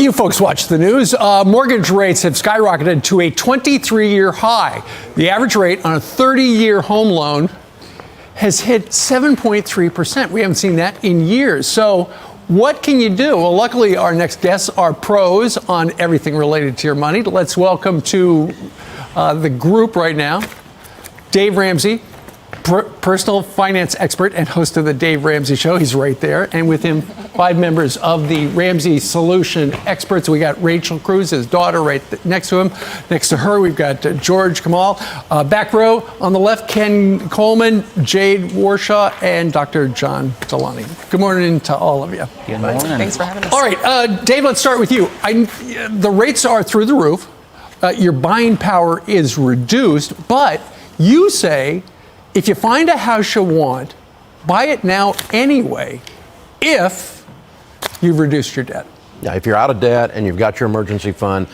You folks watch the news. Mortgage rates have skyrocketed to a 23-year high. The average rate on a 30-year home loan has hit 7.3%. We haven't seen that in years. So what can you do? Well, luckily, our next guests are pros on everything related to your money. Let's welcome to the group right now, Dave Ramsey, personal finance expert and host of the Dave Ramsey Show. He's right there. And with him, 5 members of the Ramsey Solution experts. We got Rachel Cruz, his daughter, right next to him. Next to her, we've got George Kamal. Back row on the left, Ken Coleman, Jade Warshaw, and Dr. John Delani. Good morning to all of you. Good morning. Thanks for having us. All right, Dave, let's start with you. The rates are through the roof. Your buying power is reduced, but you say, if you find a house you want, buy it now anyway, if you've reduced your debt. Yeah, if you're out of debt and you've got your emergency fund,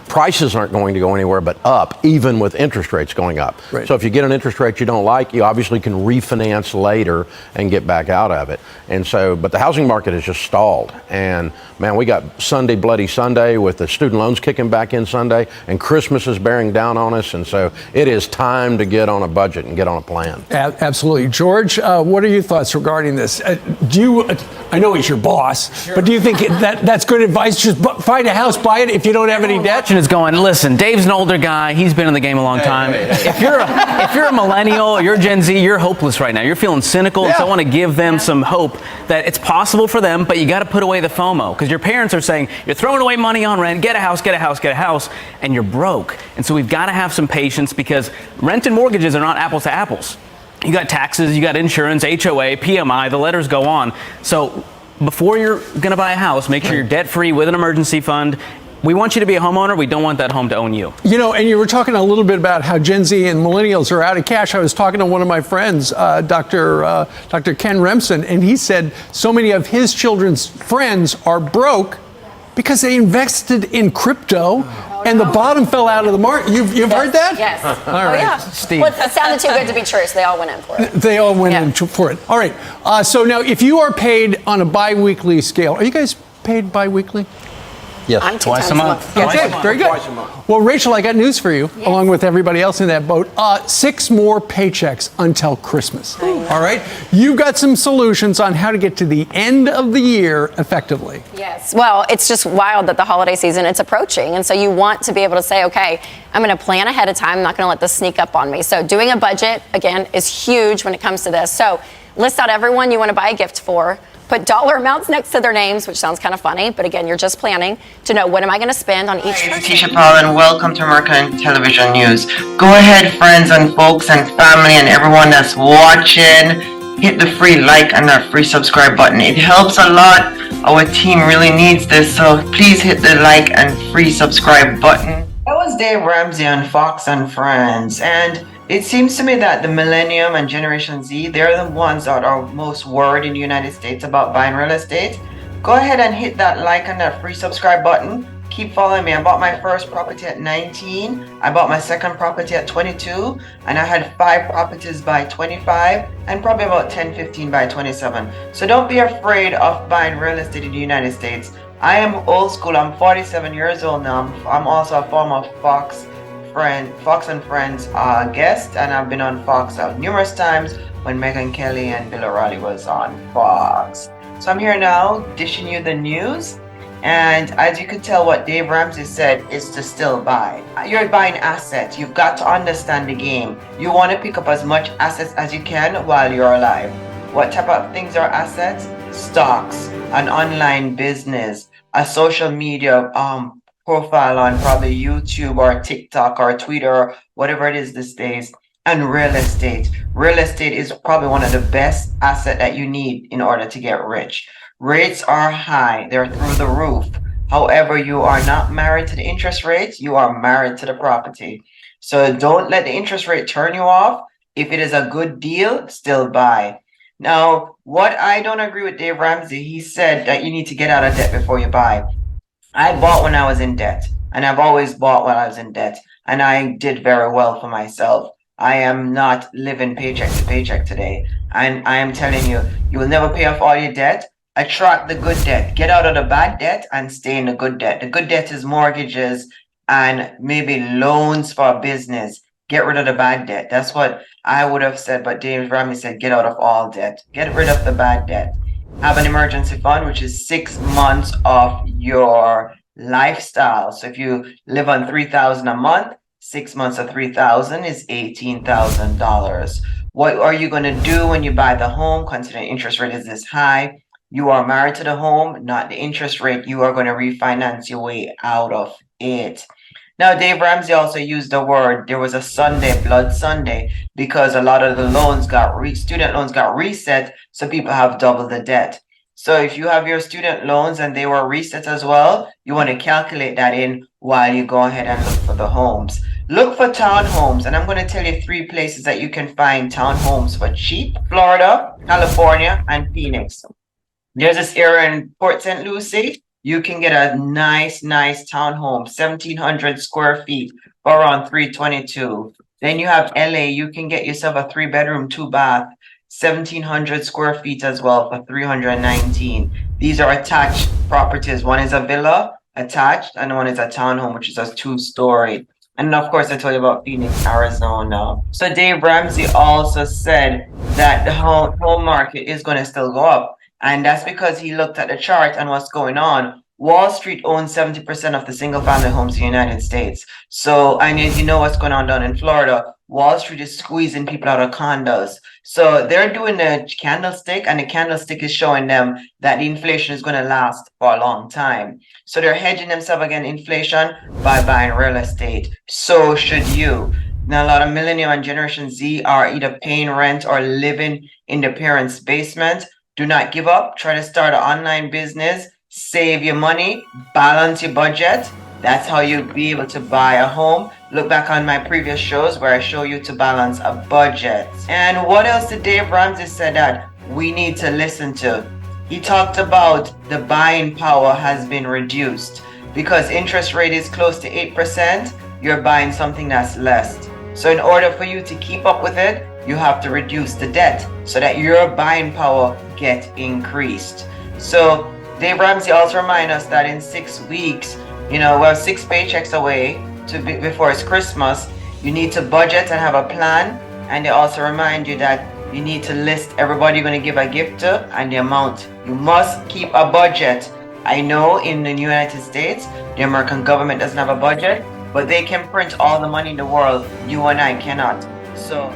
prices aren't going to go anywhere but up, even with interest rates going up. Right. So if you get an interest rate you don't like, you obviously can refinance later and get back out of it. And so, but the housing market has just stalled. And man, we got Sunday, Bloody Sunday with the student loans kicking back in Sunday, and Christmas is bearing down on us. And so it is time to get on a budget and get on a plan. Absolutely. George, what are your thoughts regarding this? I know he's your boss, but do you think that's good advice? Just find a house, buy it if you don't have any debt? Is going, listen, Dave's an older guy. He's been in the game a long time. If you're a millennial or you're Gen Z, you're hopeless right now. You're feeling cynical. Yeah. So I want to give them some hope that it's possible for them, but you got to put away the FOMO, because your parents are saying you're throwing away money on rent, get a house, get a house, get a house, and you're broke. And so we've got to have some patience, because rent and mortgages are not apples to apples. You got taxes, you got insurance, HOA, PMI, the letters go on. So before you're going to buy a house, make sure you're debt free with an emergency fund. We want you to be a homeowner. We don't want that home to own you. You know, and you were talking a little bit about how Gen Z and millennials are out of cash. I was talking to one of my friends, Dr. Ken Remsen, and he said so many of his children's friends are broke because they invested in crypto and the bottom fell out of the market. You've heard that? Yes. All right. Oh, yeah. Steve. Well, it sounded too good to be true, so they all went in for it. They all went in for it. All right. So now, if you are paid on a bi-weekly scale, are you guys paid bi-weekly? Yes. I'm Twice a month. Okay, very good. Twice a month. Well, Rachel, I got news for you, along with everybody else in that boat. 6 more paychecks until Christmas. All right? You've got some solutions on how to get to the end of the year effectively. Yes. Well, it's just wild that the holiday season, it's approaching. And so you want to be able to say, okay, I'm going to plan ahead of time. I'm not going to let this sneak up on me. So doing a budget, again, is huge when it comes to this. So list out everyone you want to buy a gift for. Put dollar amounts next to their names, which sounds kind of funny, but again, you're just planning to know what am I going to spend on each person. It's Tisha Paul, and welcome to American Television News. Go ahead, friends and folks and family and everyone that's watching, hit the free like and that free subscribe button. It helps a lot. Our team really needs this, so please hit the like and free subscribe button. That was Dave Ramsey on Fox and Friends, and it seems to me that the Millennium and Generation Z, they're the ones that are most worried in the United States about buying real estate. Go ahead and hit that like and that free subscribe button. Keep following me. I bought my first property at 19. I bought my second property at 22. And I had 5 properties by 25 and probably about 10, 15 by 27. So don't be afraid of buying real estate in the United States. I am old school. I'm 47 years old now. I'm also a former Fox and Friends guest, and I've been on Fox numerous times when Megyn Kelly and Bill O'Reilly was on Fox. So I'm here now dishing you the news, and as you can tell, what Dave Ramsey said is to still buy. You're buying assets. You've got to understand the game. You want to pick up as much assets as you can while you're alive. What type of things are assets? Stocks, an online business, a social media profile on probably YouTube or TikTok or Twitter, whatever it is these days, and real estate. Real estate is probably one of the best assets that you need in order to get rich. Rates are high, they're through the roof. However, you are not married to the interest rates, you are married to the property. So don't let the interest rate turn you off. If it is a good deal, still buy. Now, what I don't agree with Dave Ramsey, he said that you need to get out of debt before you buy. I bought when I was in debt, and I've always bought when I was in debt, and I did very well for myself. I am not living paycheck to paycheck today, and I am telling you, you will never pay off all your debt Attract the good debt. Get out of the bad debt and stay in the good debt. The good debt is mortgages and maybe loans for a business. Get rid of the bad debt. That's what I would have said, but Dave Ramsey said, get out of all debt. Get rid of the bad debt. Have an emergency fund, which is 6 months of your lifestyle. So if you live on $3,000 a month, 6 months of 3,000 is $18,000. What are you going to do when you buy the home, considering interest rate is this high? You are married to the home, not the interest rate. You are going to refinance your way out of it. Now, Dave Ramsey also used the word, there was a Sunday, Blood Sunday, because a lot of the loans student loans got reset, so people have double the debt. So if you have your student loans and they were reset as well, you want to calculate that in while you go ahead and look for the homes. Look for townhomes, and I'm going to tell you 3 places that you can find townhomes for cheap: Florida, California, and Phoenix. There's this area in Port St. Lucie. You can get a nice townhome, 1,700 square feet for around $322. Then you have LA. You can get yourself a 3-bedroom, 2-bath, 1,700 square feet as well for $319. These are attached properties. One is a villa attached, and one is a townhome, which is a 2-story. And of course, I told you about Phoenix, Arizona. So Dave Ramsey also said that the home market is going to still go up. And that's because he looked at the chart and what's going on. Wall Street owns 70% of the single family homes in the United States. So, and you know what's going on down in Florida. Wall Street is squeezing people out of condos. So they're doing the candlestick, and the candlestick is showing them that the inflation is going to last for a long time. So they're hedging themselves against inflation by buying real estate. So should you. Now, a lot of millennial and Generation Z are either paying rent or living in the parents' basement. Do not give up. Try to start an online business. Save your money. Balance your budget. That's how you'll be able to buy a home. Look back on my previous shows where I show you to balance a budget. And what else did Dave Ramsey say that we need to listen to? He talked about the buying power has been reduced. Because interest rate is close to 8%, you're buying something that's less. So in order for you to keep up with it, you have to reduce the debt so that your buying power get increased. So Dave Ramsey also reminds us that in 6 weeks, we're 6 paychecks away before it's Christmas. You need to budget and have a plan. And they also remind you that you need to list everybody you're going to give a gift to and the amount. You must keep a budget. I know in the United States, the American government doesn't have a budget, but they can print all the money in the world. You and I cannot. So